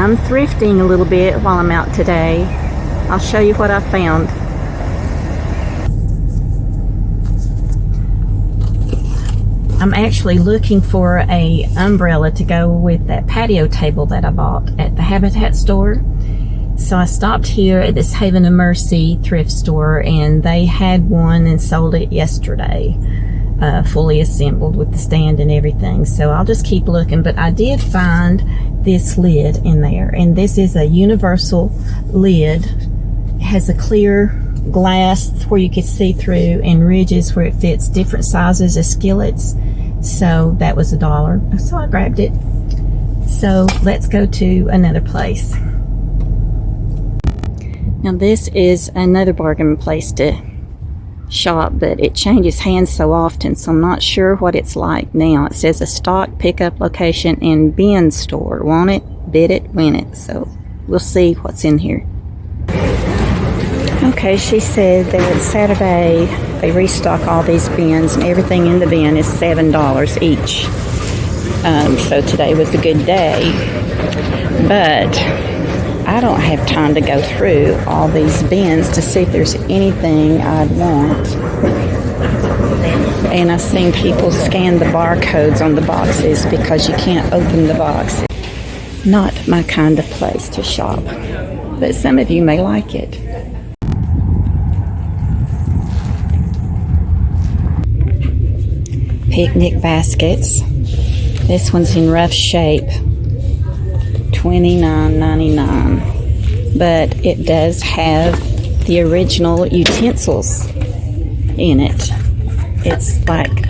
I'm thrifting a little bit while I'm out today. I'll show you what I found. I'm actually looking for a umbrella to go with that patio table that I bought at the Habitat store. So I stopped here at this Haven of Mercy thrift store, and they had one and sold it yesterday, fully assembled with the stand and everything. So I'll just keep looking, but I did find this lid in there, and this is a universal lid. It has a clear glass where you can see through and ridges where it fits different sizes of skillets. So that was $1, so I grabbed it. So let's go to another place. Now this is another bargain place to shop, but it changes hands so often, so I'm not sure what it's like now. It says a stock pickup location and bin store. Want it, bid it, win it. So we'll see what's in here. Okay, she said that Saturday they restock all these bins, and everything in the bin is $7 each. So today was a good day, but I don't have time to go through all these bins to see if there's anything I'd want. And I've seen people scan the barcodes on the boxes because you can't open the box. Not my kind of place to shop, but some of you may like it. Picnic baskets. This one's in rough shape. $29.99, but it does have the original utensils in it. It's like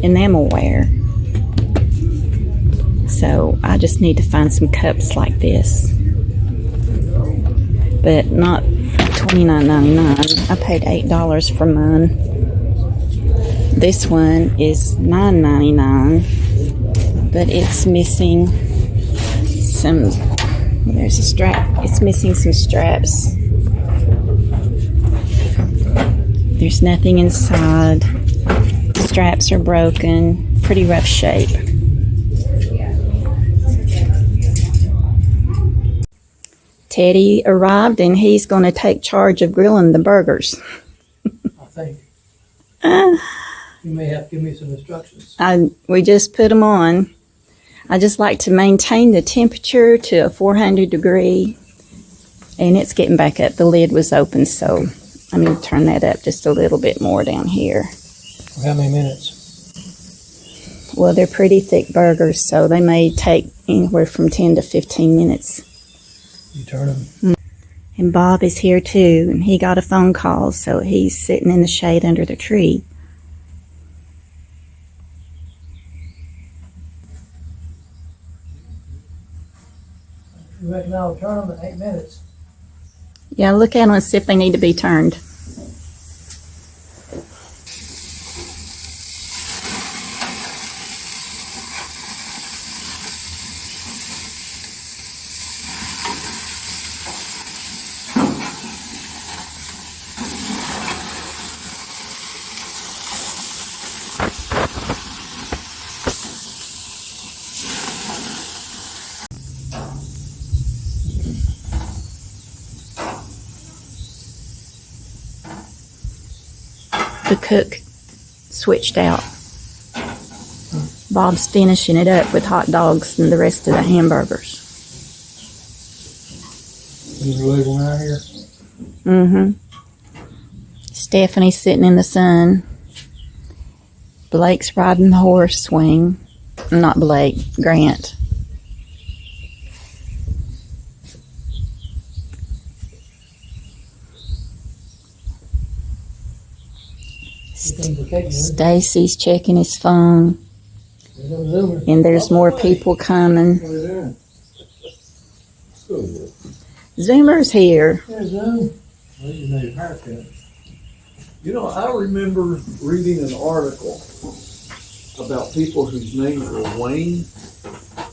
enamelware. So I just need to find some cups like this, but not $29.99. I paid $8 for mine. This one is $9.99, but it's missing some, there's a strap, it's missing some straps. There's nothing inside. The straps are broken, pretty rough shape. Teddy arrived, and he's going to take charge of grilling the burgers. I think. You may have to give me some instructions. We just put them on. I just like to maintain the temperature to a 400 degree, and it's getting back up. The lid was open, so I'm going to turn that up just a little bit more down here. For how many minutes? Well, they're pretty thick burgers, so they may take anywhere from 10 to 15 minutes. You turn them. And Bob is here too, and he got a phone call, so he's sitting in the shade under the tree. You reckon I'll turn them in 8 minutes? Yeah, look at them and see if they need to be turned. The cook switched out. Bob's finishing it up with hot dogs and the rest of the hamburgers. Is there a legal out here? Mm-hmm. Stephanie's sitting in the sun. Blake's riding the horse swing. Not Blake, Grant. Stacy's checking his phone, and there's more people coming. Zoomer's here. You know, I remember reading an article about people whose names were Wayne,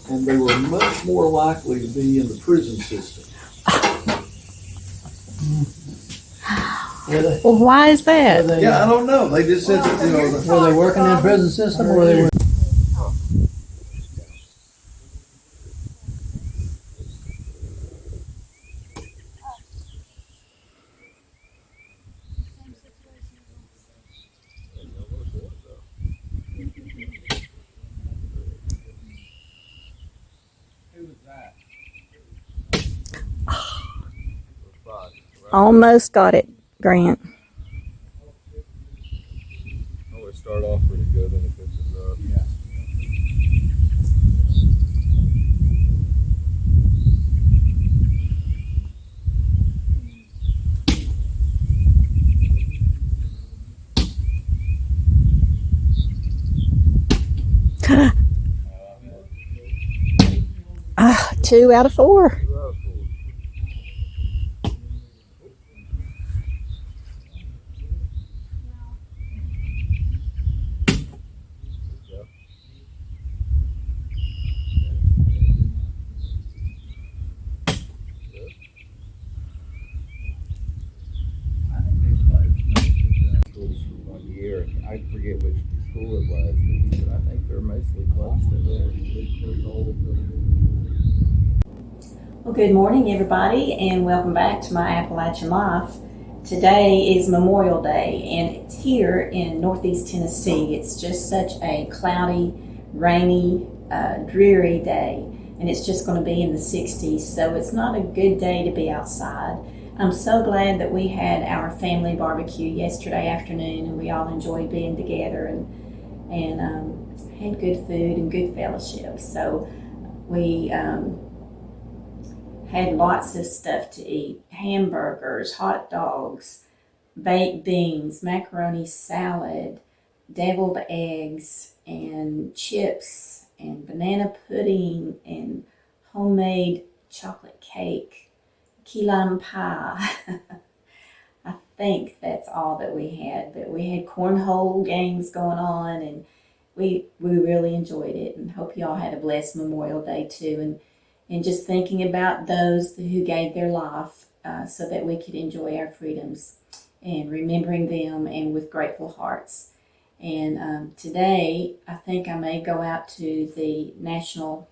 and they were much more likely to be in the prison system. Well, why is that? Yeah, I don't know. They just said that, you know, Were they working in the prison system, or they were? Almost got it, Grant. Always start off pretty good and it pitches up. Yeah. Ah, 2 out of 4. 2 out of 4. Schools from one year. I forget which school it was, but I think they're mostly close to there. Well, good morning, everybody, and welcome back to my Appalachian Life. Today is Memorial Day, and it's here in Northeast Tennessee. It's just such a cloudy, rainy, dreary day, and it's just going to be in the 60s, so it's not a good day to be outside. I'm so glad that we had our family barbecue yesterday afternoon, and we all enjoyed being together and had good food and good fellowship. So we had lots of stuff to eat: hamburgers, hot dogs, baked beans, macaroni salad, deviled eggs, and chips, and banana pudding, and homemade chocolate cake, key lime pie. I think that's all that we had, but we had cornhole games going on, and we really enjoyed it, and hope you all had a blessed Memorial Day too, and just thinking about those who gave their life so that we could enjoy our freedoms, and remembering them and with grateful hearts. And today I think I may go out to the National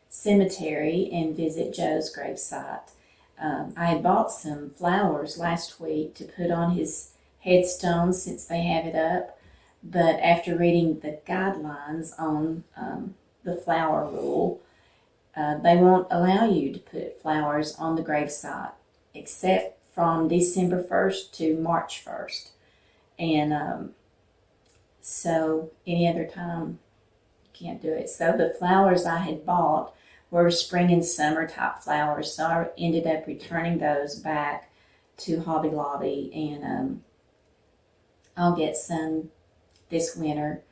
Cemetery and visit Joe's gravesite. I had bought some flowers last week to put on his headstone since they have it up, but after reading the guidelines on the flower rule, they won't allow you to put flowers on the gravesite except from December 1st to March 1st. And so any other time you can't do it. So the flowers I had bought were spring and summer type flowers, so I ended up returning those back to Hobby Lobby, and I'll get some this winter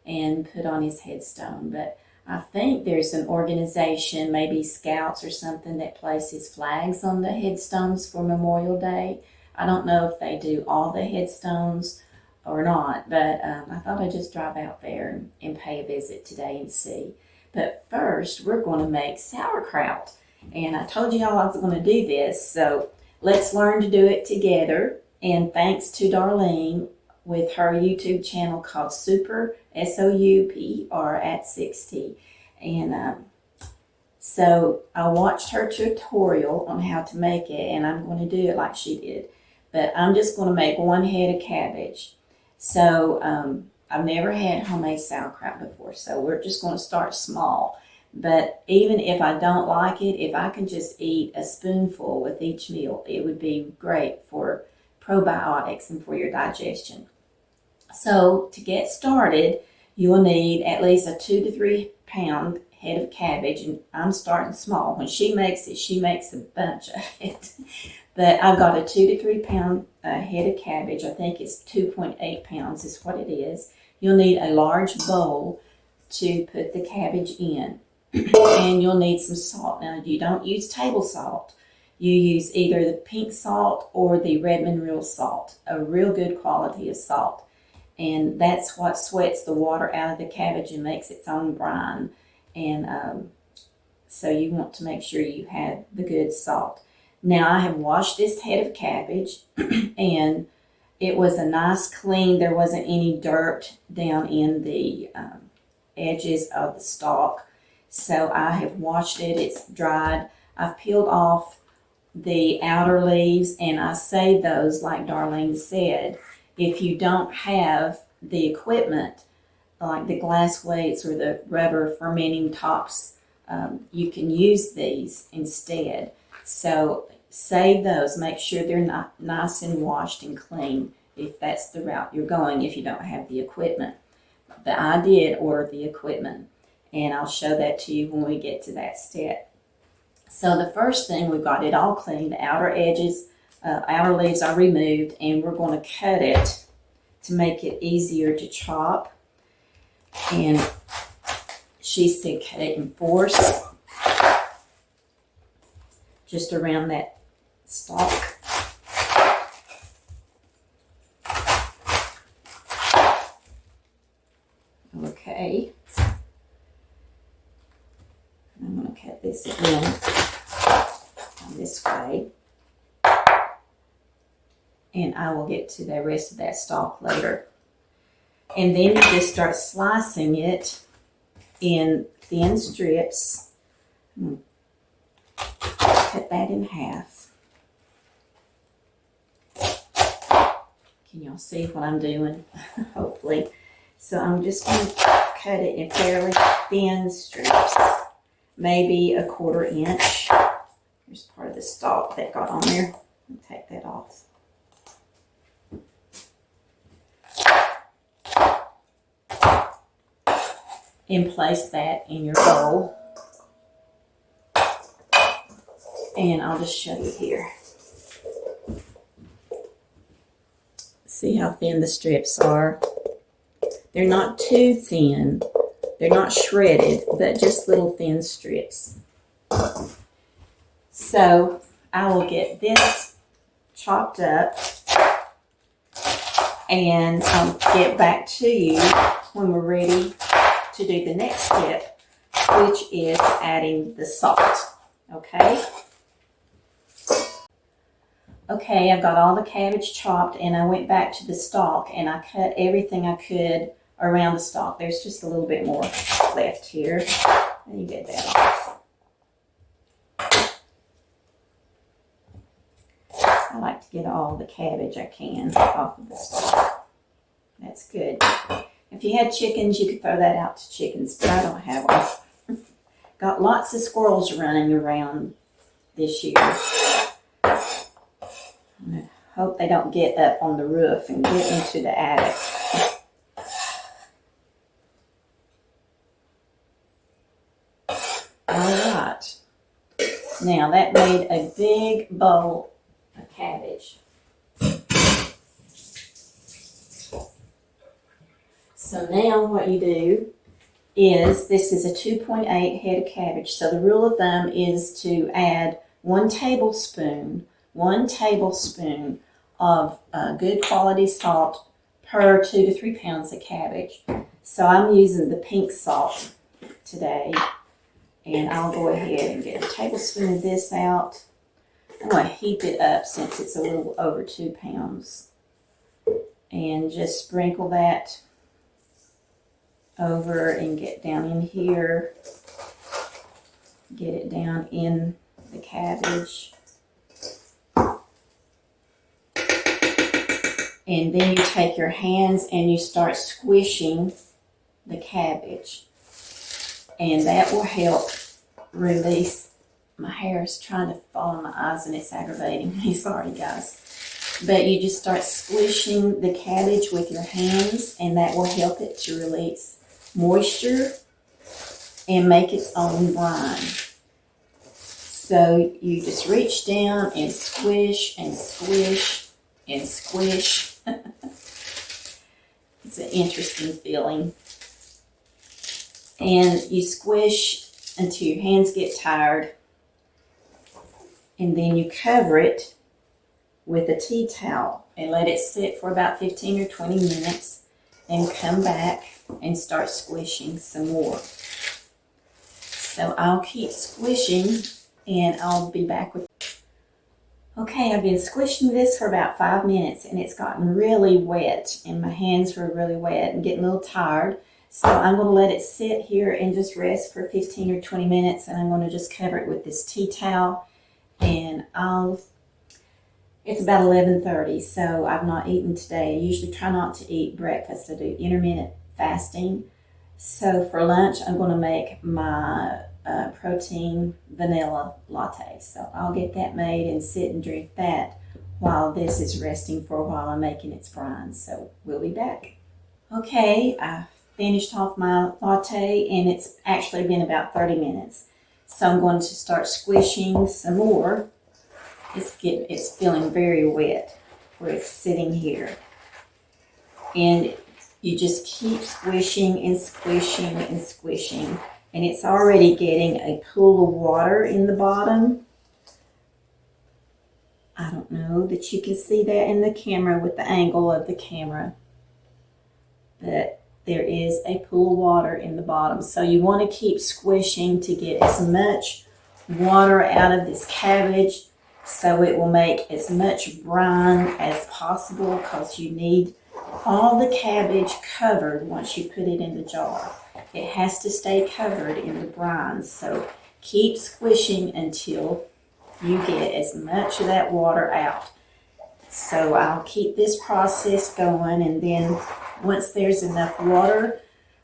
and put on his headstone. But I think there's an organization, maybe Scouts or something, that places flags on the headstones for Memorial Day. I don't know if they do all the headstones or not, but I thought I'd just drive out there and pay a visit today and see. But first, we're going to make sauerkraut. And I told you all I was going to do this, so let's learn to do it together. And thanks to Darlene with her YouTube channel called Super, SOUPER at 60. And so I watched her tutorial on how to make it, and I'm going to do it like she did. But I'm just going to make 1 head of cabbage. So I've never had homemade sauerkraut before, so we're just going to start small. But even if I don't like it, if I can just eat a spoonful with each meal, it would be great for probiotics and for your digestion. So to get started, you will need at least a 2 to 3 pound head of cabbage, and I'm starting small. When she makes it, she makes a bunch of it. But I've got a 2 to 3 pound head of cabbage. I think it's 2.8 pounds is what it is. You'll need a large bowl to put the cabbage in. And you'll need some salt. Now, you don't use table salt. You use either the pink salt or the Redmond real salt, a real good quality of salt. And that's what sweats the water out of the cabbage and makes its own brine. And so you want to make sure you have the good salt. Now, I have washed this head of cabbage, and it was a nice clean. There wasn't any dirt down in the edges of the stalk. So I have washed it. It's dried. I've peeled off the outer leaves, and I save those, like Darlene said. If you don't have the equipment, like the glass weights or the rubber fermenting tops, you can use these instead. So save those. Make sure they're not nice and washed and clean if that's the route you're going, if you don't have the equipment. But I did order the equipment, and I'll show that to you when we get to that step. So the first thing, we've got it all cleaned. The outer edges, outer leaves are removed, and we're going to cut it to make it easier to chop. And she said cut it in fours, just around that stalk. Okay. I'm going to cut this again this way. And I will get to the rest of that stalk later. And then you just start slicing it in thin strips. Cut that in half. Can y'all see what I'm doing? Hopefully. So I'm just going to cut it in fairly thin strips, maybe 1/4 inch. Here's part of the stalk that got on there. I'll take that off. And place that in your bowl. And I'll just show you here. See how thin the strips are? They're not too thin. They're not shredded, but just little thin strips. So I will get this chopped up, and I'll get back to you when we're ready to do the next step, which is adding the salt. Okay? Okay, I've got all the cabbage chopped, and I went back to the stalk and I cut everything I could around the stalk. There's just a little bit more left here. Let me get that off. I like to get all the cabbage I can off of the stalk. That's good. If you had chickens, you could throw that out to chickens, but I don't have them. Got lots of squirrels running around this year. I hope they don't get up on the roof and get into the attic. Alright. Now that made a big bowl of cabbage. So now what you do is, this is a 2.8 head of cabbage. So the rule of thumb is to add 1 tablespoon of good quality salt per 2 to 3 pounds of cabbage. So I'm using the pink salt today, and I'll go ahead and get a tablespoon of this out. I'm going to heap it up since it's a little over 2 pounds, and just sprinkle that over and get down in here, get it down in the cabbage. And then you take your hands and you start squishing the cabbage. And that will help release. My hair is trying to fall in my eyes and it's aggravating me. Sorry, guys. But you just start squishing the cabbage with your hands, and that will help it to release moisture and make its own brine. So you just reach down and squish and squish and squish. It's an interesting feeling. And you squish until your hands get tired, and then you cover it with a tea towel and let it sit for about 15 or 20 minutes, and come back and start squishing some more. So I'll keep squishing and I'll be back with. Okay, I've been squishing this for about 5 minutes, and it's gotten really wet, and my hands were really wet and getting a little tired. So I'm going to let it sit here and just rest for 15 or 20 minutes, and I'm going to just cover it with this tea towel. And it's about 11:30, so I've not eaten today. I usually try not to eat breakfast. I do intermittent fasting. So for lunch, I'm going to make my protein vanilla latte. So I'll get that made and sit and drink that while this is resting for a while and making its brine. So we'll be back. Okay, I finished off my latte and it's actually been about 30 minutes. So I'm going to start squishing some more. It's feeling very wet where it's sitting here. And you just keep squishing and squishing and squishing. And it's already getting a pool of water in the bottom. I don't know that you can see that in the camera with the angle of the camera. But there is a pool of water in the bottom. So you want to keep squishing to get as much water out of this cabbage so it will make as much brine as possible, because you need all the cabbage covered once you put it in the jar. It has to stay covered in the brine. So keep squishing until you get as much of that water out. So I'll keep this process going, and then once there's enough water,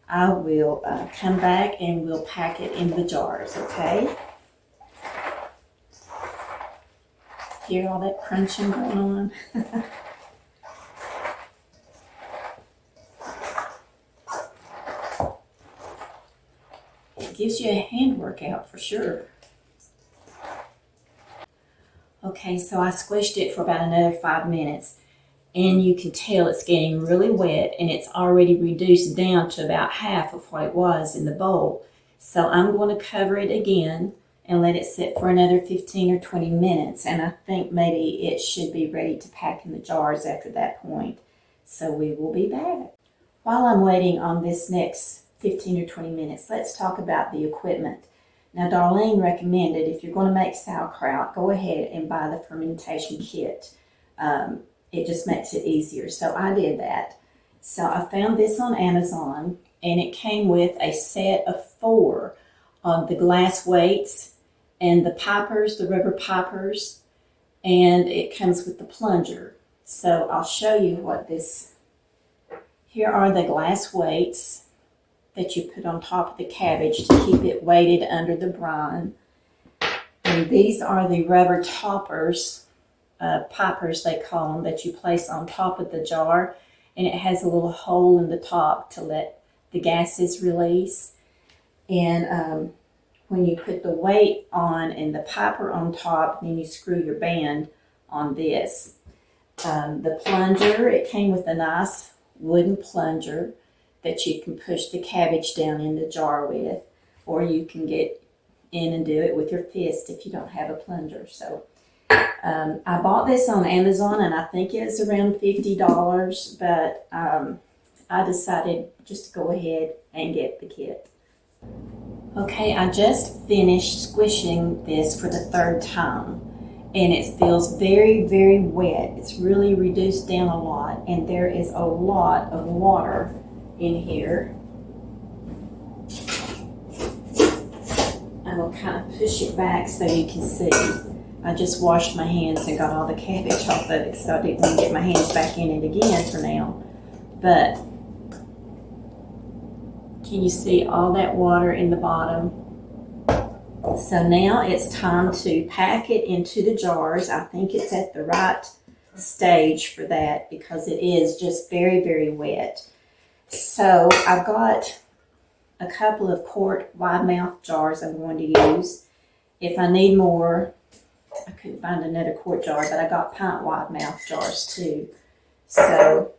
I will come back and we'll pack it in the jars, okay? Hear all that crunching going on? It gives you a hand workout for sure. Okay, so I squished it for about another 5 minutes, and you can tell it's getting really wet, and it's already reduced down to about half of what it was in the bowl. So I'm going to cover it again and let it sit for another 15 or 20 minutes, and I think maybe it should be ready to pack in the jars after that point. So we will be back. While I'm waiting on this next 15 or 20 minutes, let's talk about the equipment. Now, Darlene recommended if you're going to make sauerkraut, go ahead and buy the fermentation kit. It just makes it easier. So I did that. So I found this on Amazon, and it came with a set of 4 of the glass weights and the pipers, the rubber pipers, and it comes with the plunger. So I'll show you what this, here are the glass weights that you put on top of the cabbage to keep it weighted under the brine. And these are the rubber toppers, pipers they call them, that you place on top of the jar, and it has a little hole in the top to let the gases release. And when you put the weight on and the piper on top, then you screw your band on this. The plunger, it came with a nice wooden plunger that you can push the cabbage down in the jar with, or you can get in and do it with your fist if you don't have a plunger. So I bought this on Amazon, and I think it was around $50, but I decided just to go ahead and get the kit. Okay, I just finished squishing this for the 3rd time, and it feels very, very wet. It's really reduced down a lot, and there is a lot of water in here. I will kind of push it back so you can see. I just washed my hands and got all the cabbage off of it, so I didn't want to get my hands back in it again for now. But can you see all that water in the bottom? So now it's time to pack it into the jars. I think it's at the right stage for that because it is just very, very wet. So I've got a couple of quart wide mouth jars I'm going to use. If I need more, I couldn't find another quart jar, but I got pint wide mouth jars too. So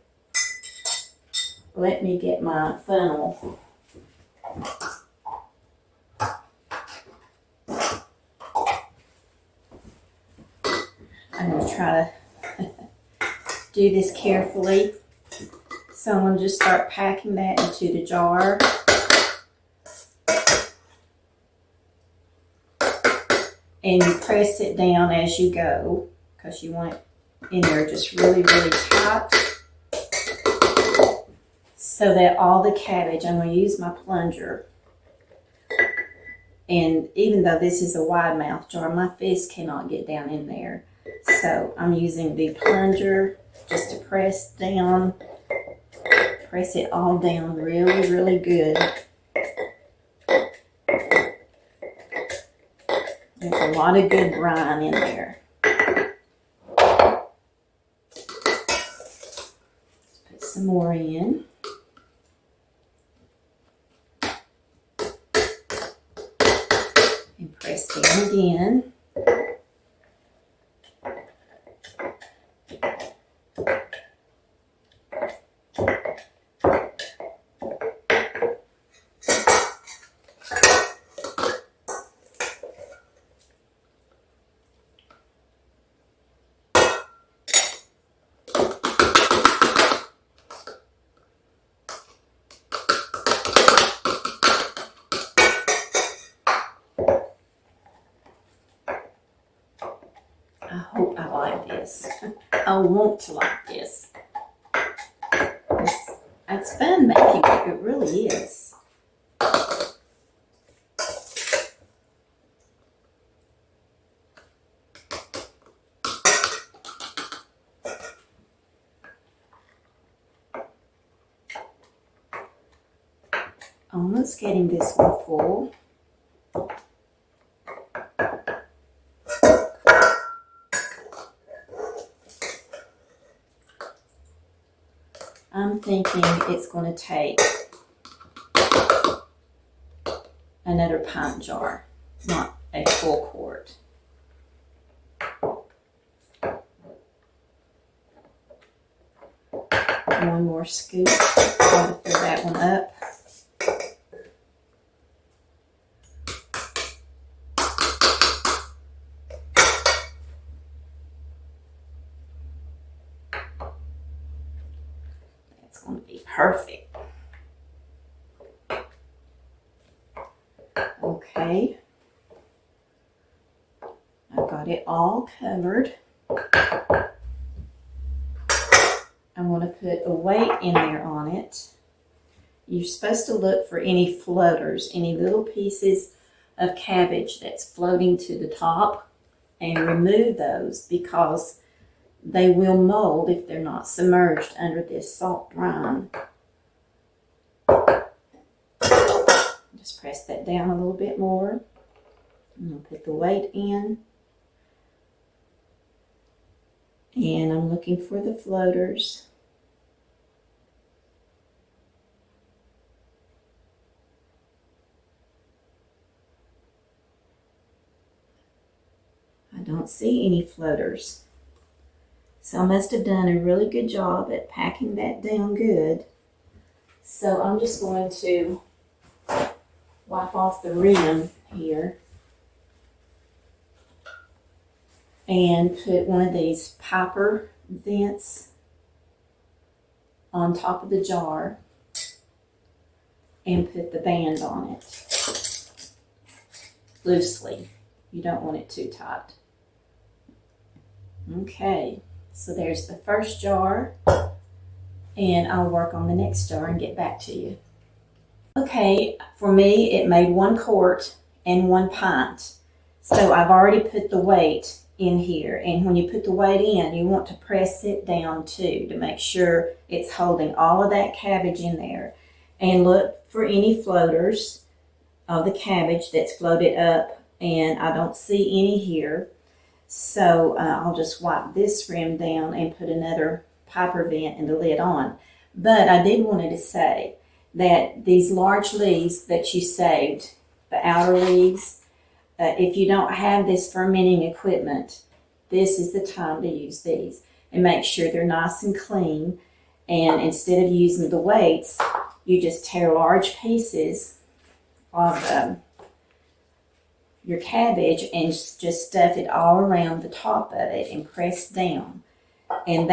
let me get my funnel. I'm going to try to do this carefully. So I'm going to just start packing that into the jar. And you press it down as you go because you want it in there just really, really tight so that all the cabbage, I'm going to use my plunger. And even though this is a wide mouth jar, my fist cannot get down in there. So I'm using the plunger just to press down. Press it all down really, really good. lot of good brine in there. Put some more in. And press down again. I hope I like this. I want to like this. It's fun making it. It really is. Almost getting this one full. I'm thinking it's going to take another pint jar, not a full quart. One more scoop. Try to fill that one up. Going to be perfect. Okay, I've got it all covered. I'm going to put a weight in there on it. You're supposed to look for any floaters, any little pieces of cabbage that's floating to the top, and remove those because they will mold if they're not submerged under this salt brine. Just press that down a little bit more. And I'll put the weight in. And I'm looking for the floaters. I don't see any floaters. So I must have done a really good job at packing that down good. So I'm just going to wipe off the rim here and put one of these Piper vents on top of the jar and put the band on it loosely. You don't want it too tight. Okay. So there's the first jar, and I'll work on the next jar and get back to you. Okay, for me, it made 1 quart and 1 pint. So I've already put the weight in here, and when you put the weight in, you want to press it down too to make sure it's holding all of that cabbage in there. And look for any floaters of the cabbage that's floated up, and I don't see any here. So I'll just wipe this rim down and put another Piper vent and the lid on. But I did want to say that these large leaves that you saved, the outer leaves, if you don't have this fermenting equipment, this is the time to use these. And make sure they're nice and clean. And instead of using the weights, you just tear large pieces of your cabbage and just stuff it all around the top of it and press down. And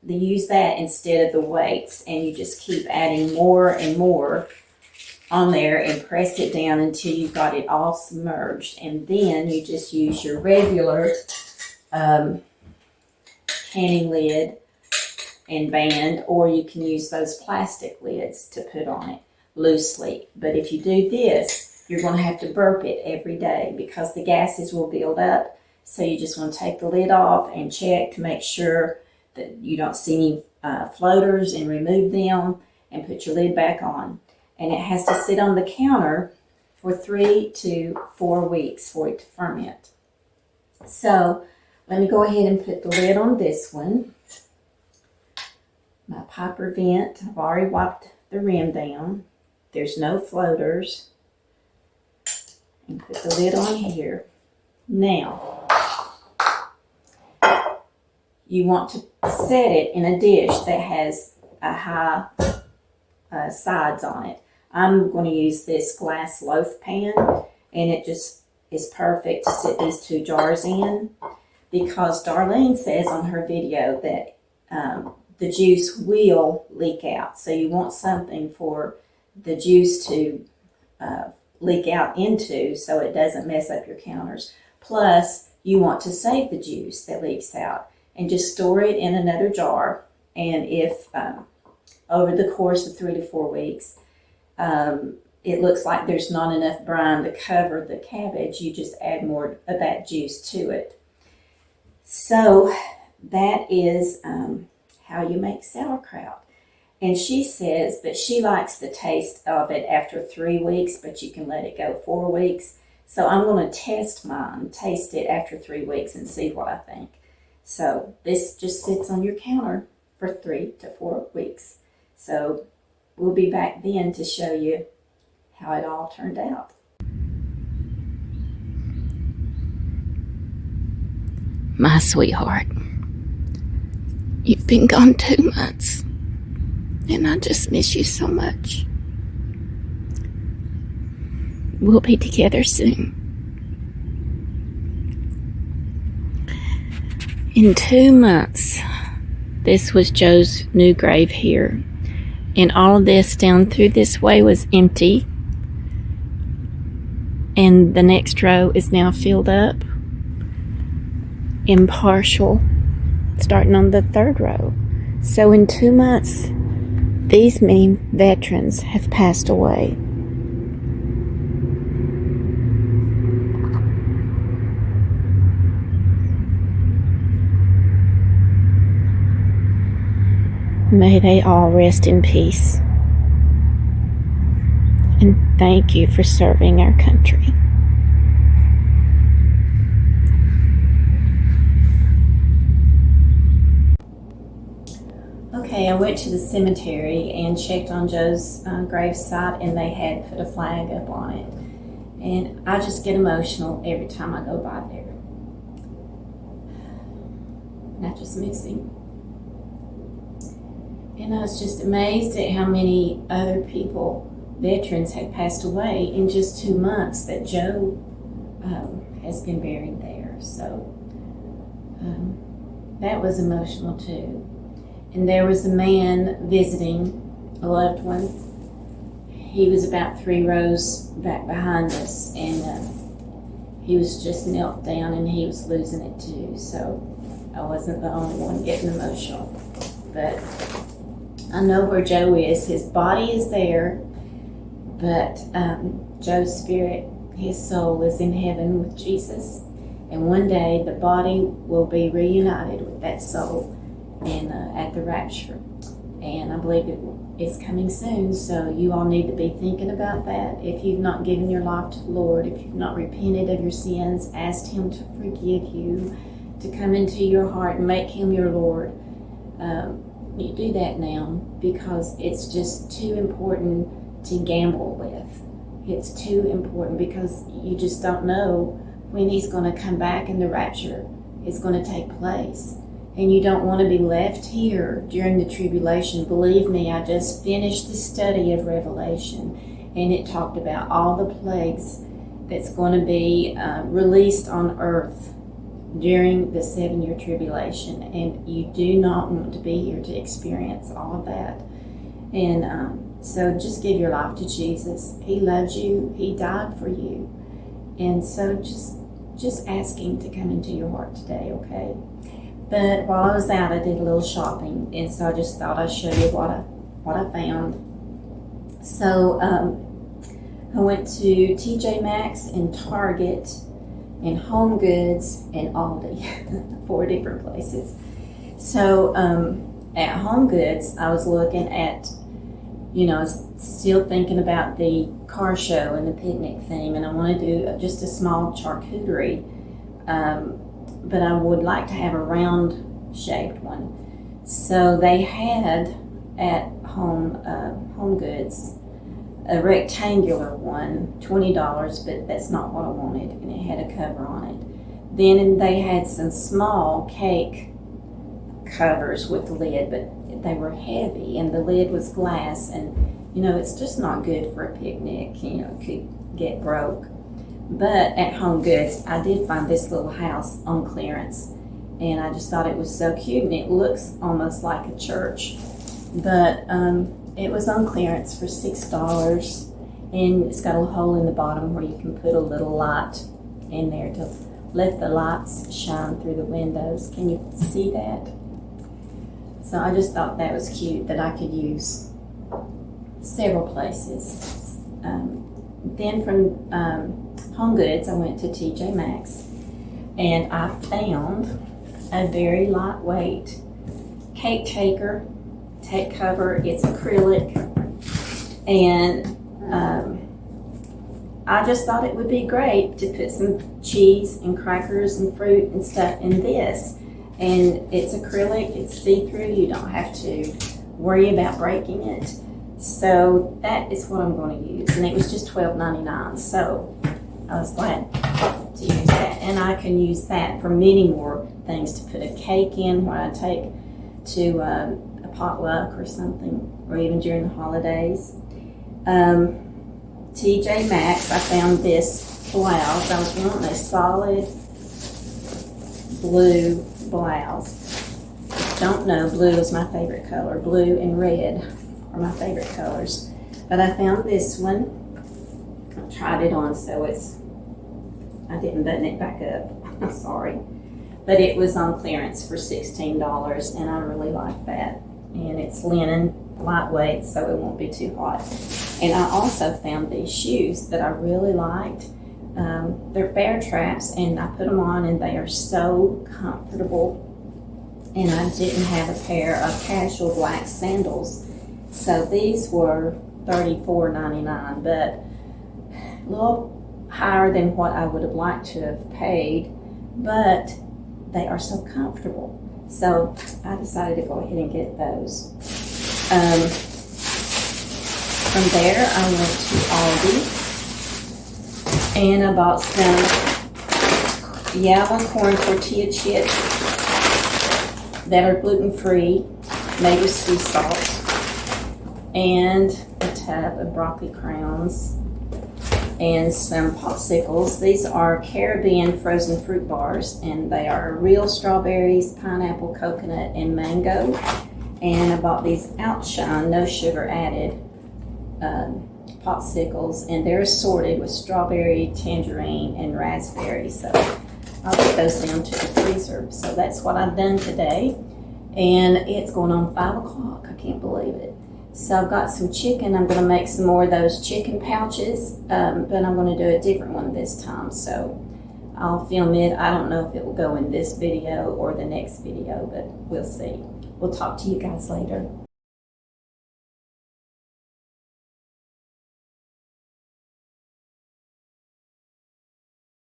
use that instead of the weights, and you just keep adding more and more on there and press it down until you've got it all submerged. And then you just use your regular canning lid and band, or you can use those plastic lids to put on it loosely. But if you do this, you're going to have to burp it every day because the gases will build up. So you just want to take the lid off and check to make sure that you don't see any floaters, and remove them and put your lid back on. And it has to sit on the counter for 3 to 4 weeks for it to ferment. So let me go ahead and put the lid on this one. My Piper vent, I've already wiped the rim down. There's no floaters. And put the lid on here. Now, you want to set it in a dish that has a high sides on it. I'm going to use this glass loaf pan, and it just is perfect to sit these 2 jars in, because Darlene says on her video that the juice will leak out. So you want something for the juice to leak out into so it doesn't mess up your counters. Plus, you want to save the juice that leaks out and just store it in another jar. And if over the course of 3 to 4 weeks, it looks like there's not enough brine to cover the cabbage, you just add more of that juice to it. So that is how you make sauerkraut. And she says that she likes the taste of it after 3 weeks, but you can let it go 4 weeks. So I'm going to test mine, taste it after 3 weeks and see what I think. So this just sits on your counter for 3 to 4 weeks. So we'll be back then to show you how it all turned out. My sweetheart, you've been gone 2 months, and I just miss you so much. We'll be together soon. In 2 months, this was Joe's new grave here. And all of this down through this way was empty. And the next row is now filled up. Impartial, starting on the 3rd row. So in 2 months, these many veterans have passed away. May they all rest in peace. And thank you for serving our country. Okay, I went to the cemetery and checked on Joe's gravesite, and they had put a flag up on it. And I just get emotional every time I go by there. And I just miss him. And I was just amazed at how many other people, veterans, had passed away in just 2 months that Joe has been buried there. So that was emotional too. And there was a man visiting a loved one. He was about 3 rows back behind us, and he was just knelt down and he was losing it too. So I wasn't the only one getting emotional. But I know where Joe is. His body is there, but Joe's spirit, his soul, is in heaven with Jesus. And one day the body will be reunited with that soul at the rapture. And I believe it is coming soon, so you all need to be thinking about that. If you've not given your life to the Lord, if you've not repented of your sins, asked Him to forgive you, to come into your heart and make Him your Lord, you do that now, because it's just too important to gamble with. It's too important because you just don't know when He's going to come back and the rapture is going to take place. And you don't want to be left here during the tribulation. Believe me, I just finished the study of Revelation, and it talked about all the plagues that's going to be released on earth during the 7-year tribulation, and you do not want to be here to experience all of that. And so just give your life to Jesus. He loves you. He died for you. And so just ask Him to come into your heart today, okay? But while I was out, I did a little shopping, and so I just thought I'd show you what I found. So I went to TJ Maxx and Target and Home Goods and Aldi, 4 different places. So at Home Goods, I was looking at, I was still thinking about the car show and the picnic theme, and I want to do just a small charcuterie, but I would like to have a round shaped one. So they had at Home Goods a rectangular one, $20, but that's not what I wanted, and it had a cover on it. Then they had some small cake covers with the lid, but they were heavy, and the lid was glass, and it's just not good for a picnic. It could get broke. But at Home Goods, I did find this little house on clearance, and I just thought it was so cute, and it looks almost like a church. But it was on clearance for $6, and it's got a hole in the bottom where you can put a little light in there to let the lights shine through the windows. Can you see that? So I just thought that was cute, that I could use several places. Then from Home Goods, I went to TJ Maxx, and I found a very lightweight cake take cover. It's acrylic, and I just thought it would be great to put some cheese and crackers and fruit and stuff in this. And it's acrylic, it's see-through, you don't have to worry about breaking it. So that is what I'm going to use. And it was just $12.99, so I was glad to use that. And I can use that for many more things, to put a cake in when I take to a potluck or something, or even during the holidays. TJ Maxx, I found this blouse. I was wanting a solid blue blouse. Don't know, blue is my favorite color. Blue and red are my favorite colors. But I found this one. I tried it on, so I didn't button it back up. I'm sorry. But it was on clearance for $16, and I really like that. And it's linen, lightweight, so it won't be too hot. And I also found these shoes that I really liked. They're bear traps, and I put them on, and they are so comfortable. And I didn't have a pair of casual black sandals, so these were $34.99, but a little higher than what I would have liked to have paid, but they are so comfortable. So I decided to go ahead and get those. From there, I went to Aldi, and I bought some yellow corn tortilla chips that are gluten-free, made with sea salt, and a tub of broccoli crowns, and some popsicles. These are Caribbean frozen fruit bars, and they are real strawberries, pineapple, coconut, and mango. And I bought these Outshine, no sugar added popsicles, and they're assorted with strawberry, tangerine, and raspberry. So I'll put those down to the freezer. So that's what I've done today, and it's going on 5 o'clock. I can't believe it. So I've got some chicken. I'm going to make some more of those chicken pouches, but I'm going to do a different one this time. So I'll film it. I don't know if it will go in this video or the next video, but we'll see. We'll talk to you guys later.